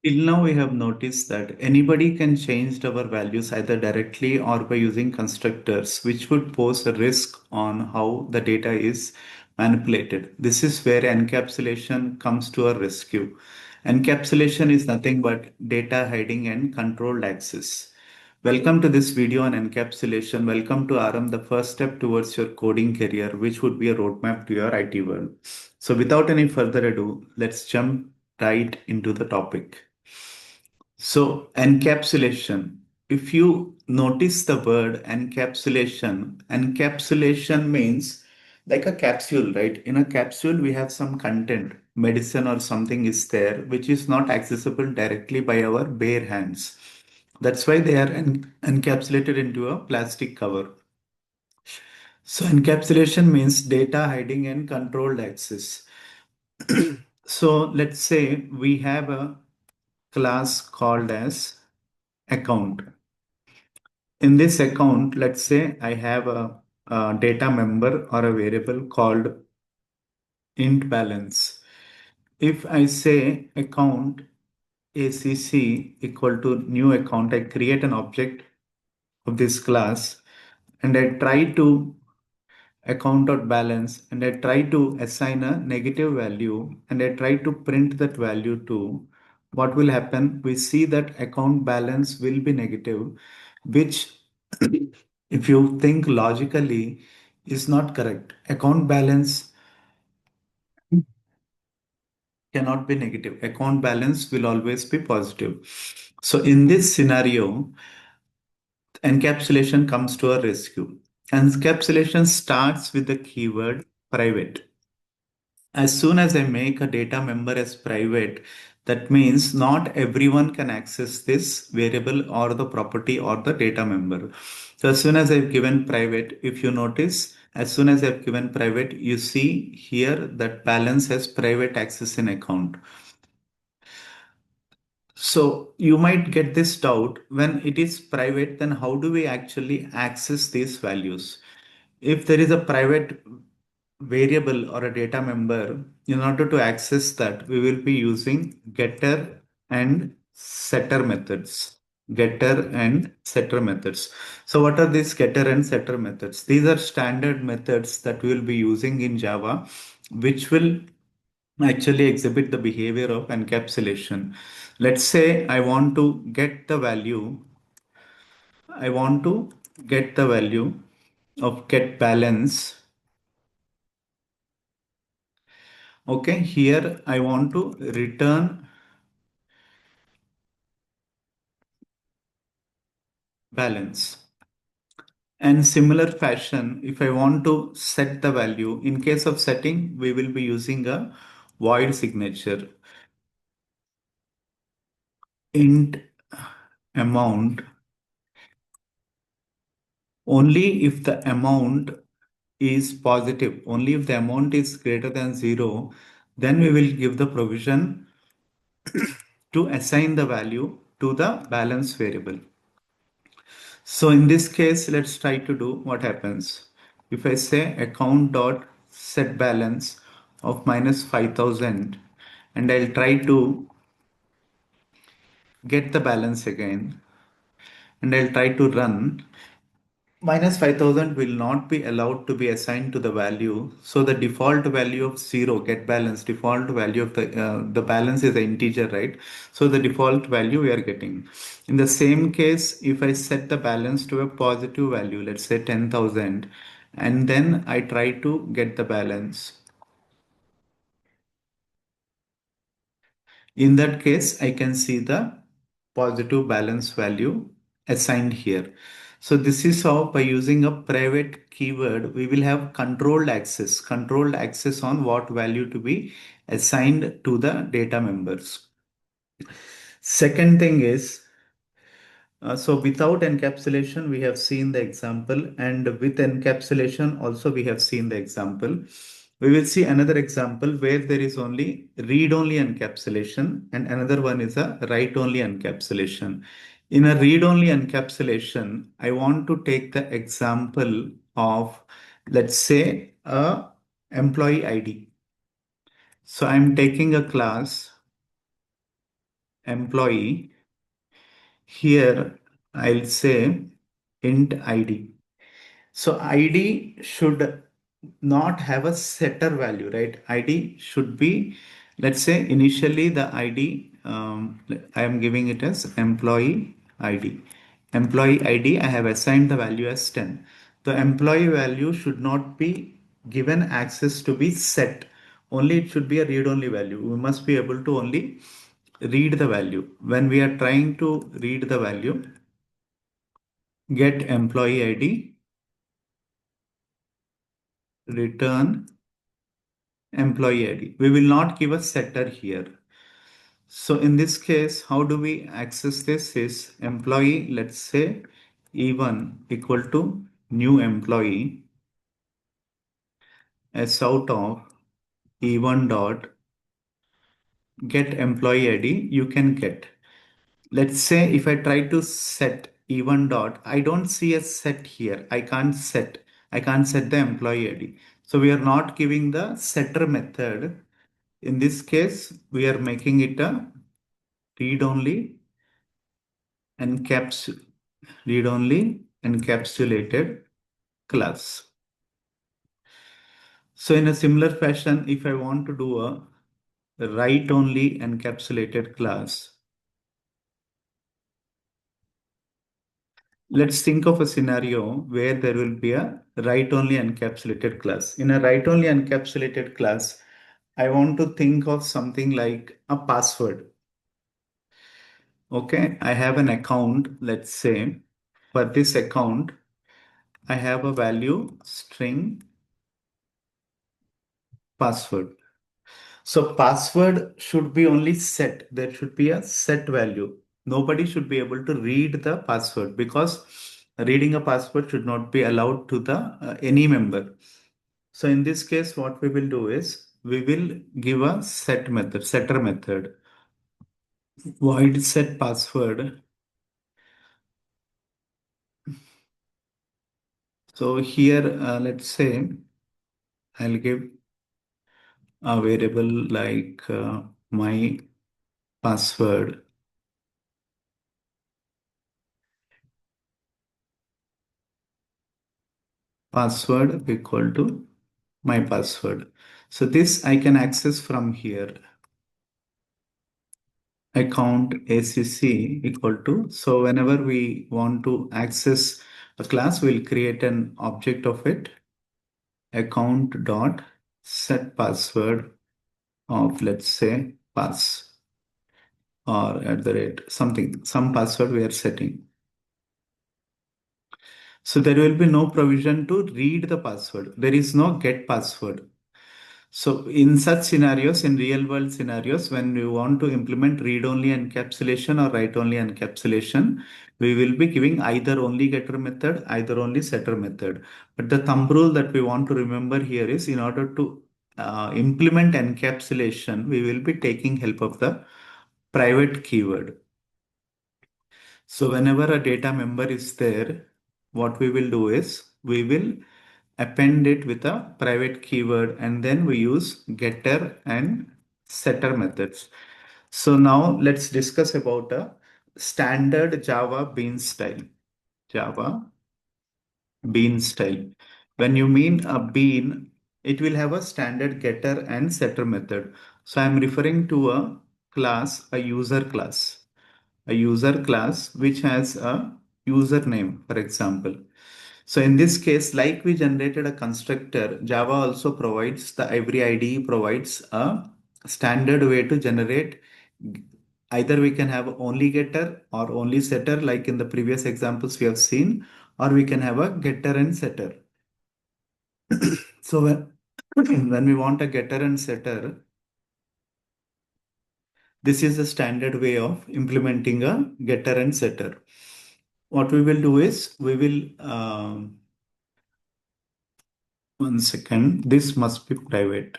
Till now, we have noticed that anybody can change our values either directly or by using constructors, which would pose a risk on how the data is manipulated. This is where encapsulation comes to our rescue. Encapsulation is nothing but data hiding and controlled access. Welcome to this video on encapsulation. Welcome to aArambh, the first step towards your coding career, which would be a roadmap to your IT world. So, without any further ado, let's jump right into the topic. So, encapsulation. If you notice the word encapsulation, encapsulation means like a capsule, right? In a capsule, we have some content, medicine or something is there, which is not accessible directly by our bare hands. That's why they are encapsulated into a plastic cover. So, encapsulation means data hiding and controlled access. So, let's say we have a class called as account. In this account, let's say I have a data member or a variable called int balance. If I say account ACC equal to new account, I create an object of this class and I try to account.balance and I try to assign a negative value and I try to print that value to what will happen? We see that account balance will be negative, which if you think logically is not correct. Account balance cannot be negative. Account balance will always be positive. So in this scenario, encapsulation comes to a rescue. Encapsulation starts with the keyword private. As soon as I make a data member as private, that means not everyone can access this variable or the property or the data member. So as soon as I've given private, if you notice, as soon as I've given private, you see here that balance has private access in account. So you might get this doubt when it is private, then how do we actually access these values? If there is a private variable or a data member, in order to access that, we will be using getter and setter methods. Getter and setter methods. So what are these getter and setter methods? These are standard methods that we will be using in Java, which will actually exhibit the behavior of encapsulation. Let's say I want to get the value of get balance. Okay, here I want to return balance. And similar fashion, if I want to set the value, in case of setting, we will be using a void signature. Int amount, only if the amount is positive, only if the amount is greater than zero, then we will give the provision to assign the value to the balance variable. So in this case, let's try to do what happens. If I say account dot set balance of minus 5,000 and I'll try to get the balance again and I'll try to run, minus 5,000 will not be allowed to be assigned to the value. So the default value of zero, get balance, default value of the balance is an integer, right? So the default value we are getting. In the same case, if I set the balance to a positive value, let's say 10,000, and then I try to get the balance. In that case, I can see the positive balance value assigned here. So this is how by using a private keyword, we will have controlled access on what value to be assigned to the data members. Second thing is, so without encapsulation, we have seen the example, and with encapsulation also we have seen the example. We will see another example where there is only read-only encapsulation and another one is a write-only encapsulation. In a read-only encapsulation, I want to take the example of, let's say, a employee ID. So I'm taking a class employee. Here I'll say int ID. So ID should not have a setter value, right? ID should be, let's say initially the ID, I am giving it as employee ID. Employee ID, I have assigned the value as 10. The employee value should not be given access to be set. Only it should be a read-only value. We must be able to only read the value. When we are trying to read the value, get employee ID, return employee ID. We will not give a setter here. So in this case, how do we access this is employee, let's say E1 equal to new employee as out of E1 dot get employee ID you can get. Let's say if I try to set E1 dot, I don't see a set here. I can't set the employee ID. So we are not giving the setter method. In this case, we are making it a read-only encaps read-only encapsulated class. So in a similar fashion, if I want to do a write-only encapsulated class, let's think of a scenario where there will be a write-only encapsulated class. In a write-only encapsulated class, I want to think of something like a password. Okay, I have an account, let's say. For this account, I have a value string password. So password should be only set. There should be a set value. Nobody should be able to read the password because reading a password should not be allowed to the any member. So in this case, what we will do is we will give a set method, setter method, void set password. So here, let's say I'll give a variable like my password, password equal to my password. So this I can access from here. Account ACC equal to. So whenever we want to access a class, we'll create an object of it. Account dot set password of, let's say, pass or at the rate something, some password we are setting. So there will be no provision to read the password. There is no get password. So in such scenarios, in real world scenarios, when we want to implement read-only encapsulation or write-only encapsulation, we will be giving either only getter method, either only setter method. But the thumb rule that we want to remember here is in order to implement encapsulation, we will be taking help of the private keyword. So whenever a data member is there, what we will do is we will append it with a private keyword and then we use getter and setter methods. So now let's discuss about a standard Java bean style. Java bean style. When you mean a bean, it will have a standard getter and setter method. So I'm referring to a class, a user class which has a username, for example. So in this case, like we generated a constructor, Java also provides every IDE provides a standard way to generate. Either we can have only getter or only setter, like in the previous examples we have seen, or we can have a getter and setter. So when we want a getter and setter, this is the standard way of implementing a getter and setter. What we will do is we will, one second, this must be private.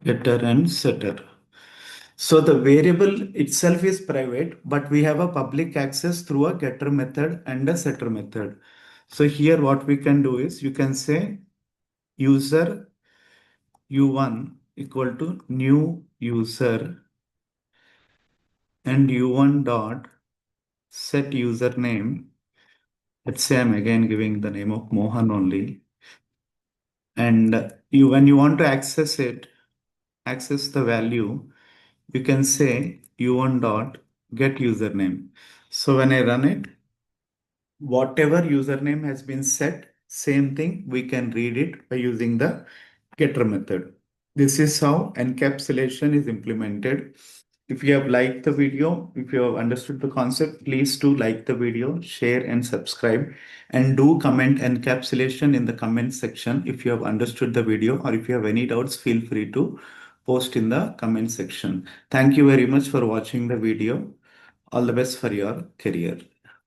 Getter and setter. So the variable itself is private, but we have a public access through a getter method and a setter method. So here what we can do is you can say user u1 equal to new user and u1 dot set username. Let's say I'm again giving the name of Mohan only. And you when you want to access it, access the value, you can say u1 dot get username. So when I run it, whatever username has been set, same thing, we can read it by using the getter method. This is how encapsulation is implemented. If you have liked the video, if you have understood the concept, please do like the video, share and subscribe, and do comment encapsulation in the comment section. If you have understood the video or if you have any doubts, feel free to post in the comment section. Thank you very much for watching the video. All the best for your career.